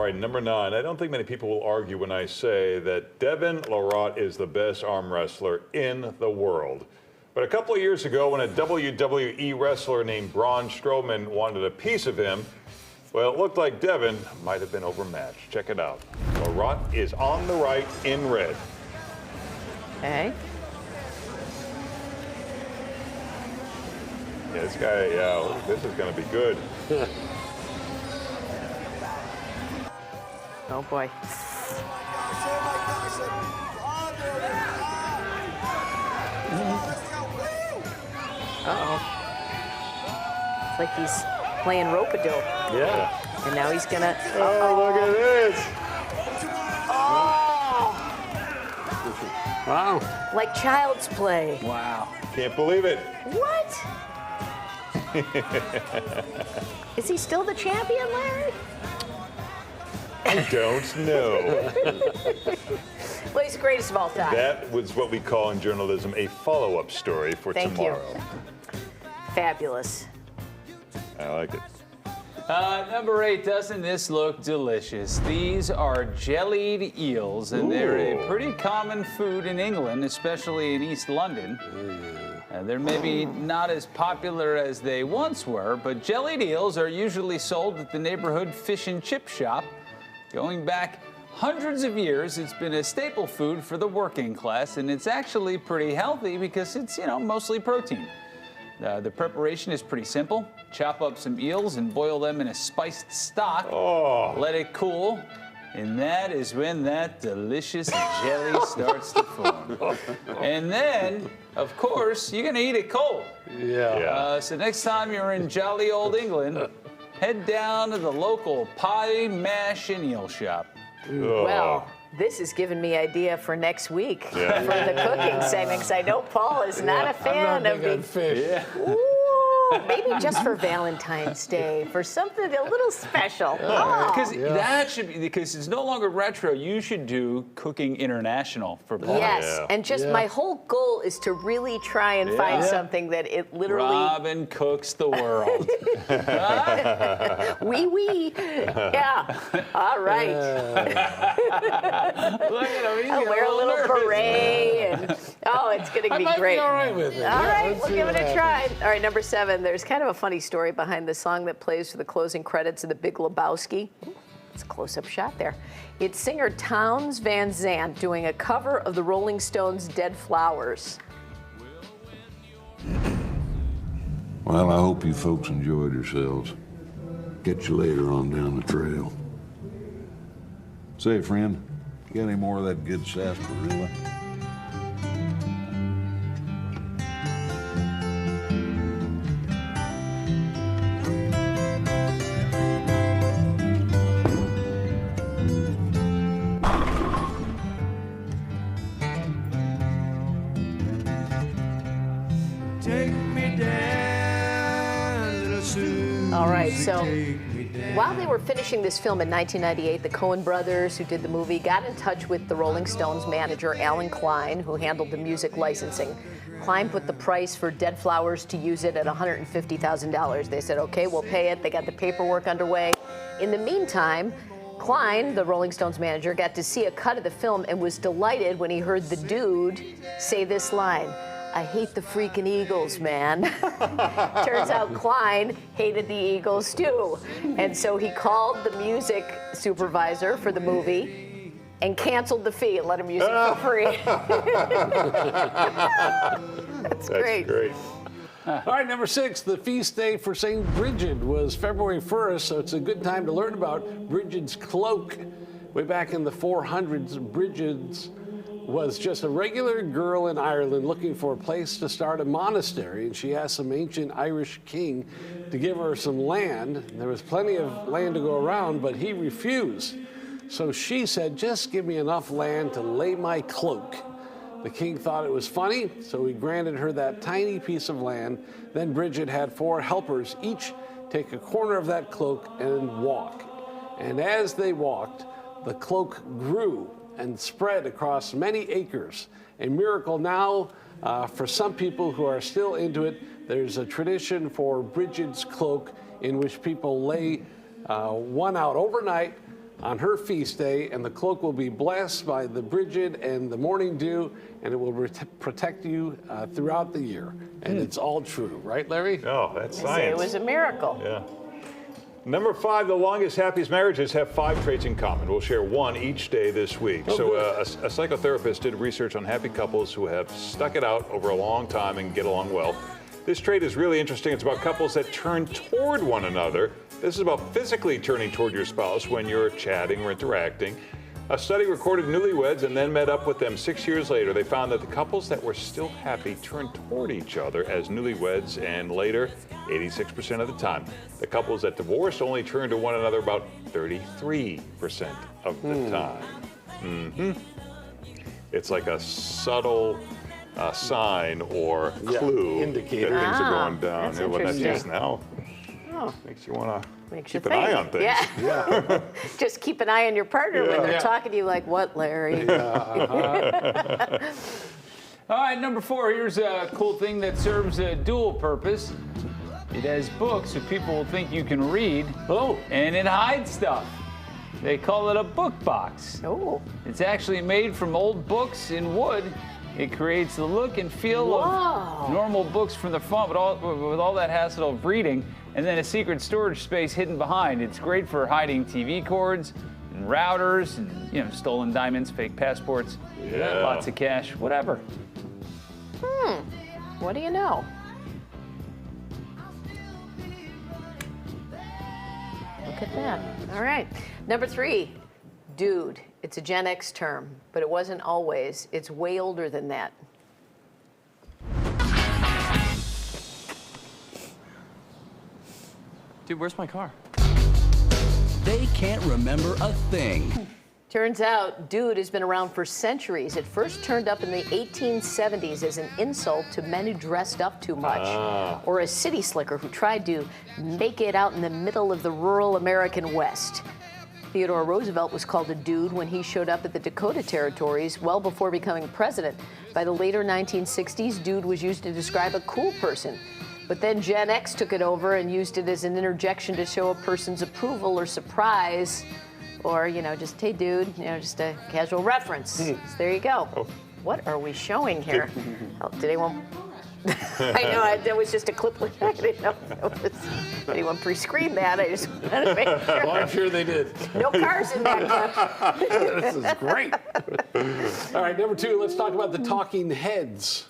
right, number 9. I don't think many people will argue when I say that Devin Larratt is the best arm wrestler in the world. But a couple of years ago, when a WWE wrestler named Braun Strowman wanted a piece of him, well, it looked like Devin might have been overmatched. Check it out. Larratt is on the right in red. Okay. Yeah, this guy, this is going to be good. Oh, boy. Uh-oh. It's like he's playing rope-a-dope. Yeah. And now he's gonna... Oh, look at this. Oh! Wow. Like child's play. Wow. Can't believe it. What? Is he still the champion, Larry? I don't know. Well, he's the greatest of all time. That was what we call in journalism a follow-up story for Thank tomorrow. you. Fabulous. I like it. Number 8, doesn't this look delicious? These are jellied eels, and they're a pretty common food in England, especially in East London. They're maybe not as popular as they once were, but jellied eels are usually sold at the neighborhood fish and chip shop. Going back hundreds of years, it's been a staple food for the working class, and it's actually pretty healthy because it's, mostly protein. The preparation is pretty simple. Chop up some eels and boil them in a spiced stock. Oh. Let it cool, and that is when that delicious jelly starts to form. And then, of course, you're gonna eat it cold. Yeah. So next time you're in jolly old England, head down to the local pie, mash, and eel shop. Well, this has given me idea for next week for the cooking segment, because I know Paul is not a fan of the fish. Yeah. Ooh, maybe just for Valentine's Day, for something a little special. Because that should be, because it's no longer retro, you should do Cooking International for Paul. Yes, Yeah. and just my whole goal is to really try and find something that it literally... Robin cooks the world. Wee. Yeah, all right. Look at him, he's I'll wear a little nervous. beret, and it's going to I be might great. be all right with it. All right, let's we'll see give it what a try. happens. All right, number 7, there's kind of a funny story behind the song that plays for the closing credits of The Big Lebowski. It's a close-up shot there. It's singer Townes Van Zandt doing a cover of the Rolling Stones' Dead Flowers. Well, I hope you folks enjoyed yourselves. Catch you later on down the trail. Say, friend, you got any more of that good sarsaparilla? All right, so while they were finishing this film in 1998, the Coen brothers, who did the movie, got in touch with the Rolling Stones manager, Alan Klein, who handled the music licensing. Klein put the price for Dead Flowers to use it at $150,000. They said, okay, we'll pay it. They got the paperwork underway. In the meantime, Klein, the Rolling Stones manager, got to see a cut of the film and was delighted when he heard the dude say this line, "I hate the freaking Eagles, man." Turns out Klein hated the Eagles too. And so he called the music supervisor for the movie and canceled the fee and let him use it for free. That's great. All right, number 6, the feast day for St. Bridget was February 1st, so it's a good time to learn about Bridget's cloak. Way back in the 400s, Bridget's was just a regular girl in Ireland looking for a place to start a monastery, and she asked some ancient Irish king to give her some land. There was plenty of land to go around, but he refused. So she said, just give me enough land to lay my cloak. The king thought it was funny, so he granted her that tiny piece of land. Then Bridget had 4 helpers, each take a corner of that cloak and walk. And as they walked, the cloak grew and spread across many acres. A miracle now for some people who are still into it. There's a tradition for Bridget's cloak in which people lay one out overnight, on her feast day, and the cloak will be blessed by the Bridget and the morning dew, and it will protect you throughout the year. And it's all true, right, Larry? Oh, that's Say science. it was a miracle. Yeah. Number 5, the longest, happiest marriages have 5 traits in common. We'll share one each day this week. So a psychotherapist did research on happy couples who have stuck it out over a long time and get along well. This trait is really interesting. It's about couples that turn toward one another. This is about physically turning toward your spouse when you're chatting or interacting. A study recorded newlyweds and then met up with them 6 years later. They found that the couples that were still happy turned toward each other as newlyweds, and later, 86% of the time. The couples that divorced only turned to one another about 33% of the time. It's like a subtle sign or clue indicator. that things are going down. that's Well, that's just interesting. now. Oh. Makes you want to Makes you keep an eye think. on things. Yeah. Just keep an eye on your partner when they're talking to you like, what, Larry? All right, number 4, here's a cool thing that serves a dual purpose. It has books so people will think you can read, and it hides stuff. They call it a book box. Oh. It's actually made from old books in wood. It creates the look and feel of normal books from the front with all that hassle of reading, and then a secret storage space hidden behind. It's great for hiding TV cords and routers and stolen diamonds, fake passports, lots of cash, whatever. What do you know? Look at that. All right. Number 3, dude. It's a Gen X term, but it wasn't always. It's way older than that. Dude, where's my car? They can't remember a thing. Turns out, dude has been around for centuries. It first turned up in the 1870s as an insult to men who dressed up too much, or a city slicker who tried to make it out in the middle of the rural American West. Theodore Roosevelt was called a dude when he showed up at the Dakota Territories well before becoming president. By the later 1960s, dude was used to describe a cool person. But then Gen X took it over and used it as an interjection to show a person's approval or surprise, or, just, hey, dude, just a casual reference. So there you go. What are we showing here? Did anyone... I know, that was just a clip. I didn't know if anyone pre-screened that. I just wanted to make sure. Well, I'm sure they did. No cars in that clip. This is great. All right, number 2, let's talk about the talking heads.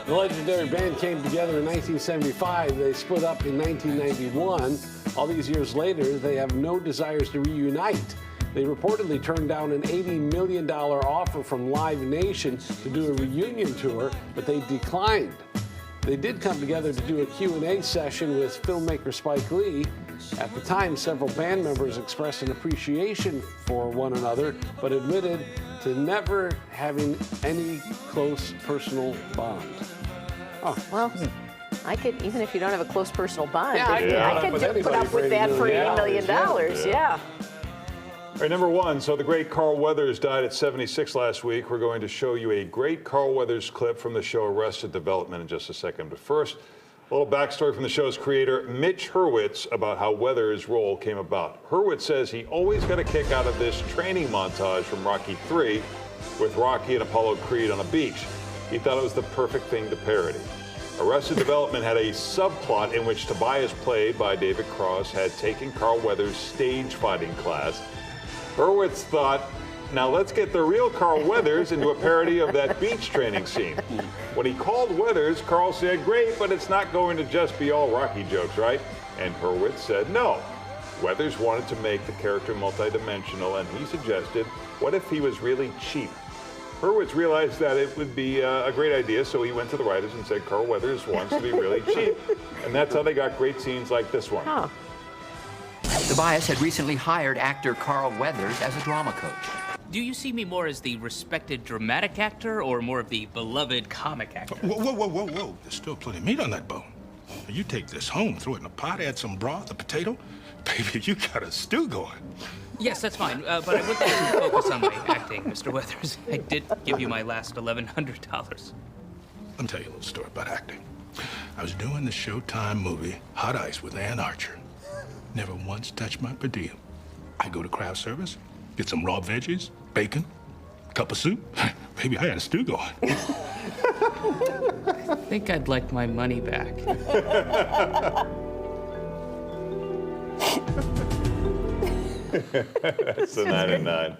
The legendary band came together in 1975. They split up in 1991. All these years later, they have no desires to reunite. They reportedly turned down an $80 million offer from Live Nation to do a reunion tour, but they declined. They did come together to do a Q&A session with filmmaker Spike Lee. At the time, several band members expressed an appreciation for one another, but admitted to never having any close personal bond. Well, I could, even if you don't have a close personal bond, Yeah, I could put up with that for $80 million. Yeah. All right, number 1, so the great Carl Weathers died at 76 last week. We're going to show you a great Carl Weathers clip from the show Arrested Development in just a second. But first, a little backstory from the show's creator, Mitch Hurwitz, about how Weathers' role came about. Hurwitz says he always got a kick out of this training montage from Rocky III with Rocky and Apollo Creed on a beach. He thought it was the perfect thing to parody. Arrested Development had a subplot in which Tobias, played by David Cross, had taken Carl Weathers' stage fighting class. Hurwitz thought, now let's get the real Carl Weathers into a parody of that beach training scene. When he called Weathers, Carl said, great, but it's not going to just be all Rocky jokes, right? And Hurwitz said no. Weathers wanted to make the character multidimensional, and he suggested, what if he was really cheap? Hurwitz realized that it would be a great idea, so he went to the writers and said, Carl Weathers wants to be really cheap. And that's how they got great scenes like this one. Huh. Tobias had recently hired actor Carl Weathers as a drama coach. Do you see me more as the respected dramatic actor or more of the beloved comic actor? Whoa. There's still plenty of meat on that bone. You take this home, throw it in a pot, add some broth, a potato. Baby, you got a stew going. Yes, that's fine. But I would like to focus on my acting, Mr. Weathers. I did give you my last $1,100. Let me tell you a little story about acting. I was doing the Showtime movie Hot Ice with Ann Archer. Never once touched my per diem. I go to craft service, get some raw veggies, bacon, cup of soup. Maybe I had a stew going. I think I'd like my money back. That's the 9 and 9.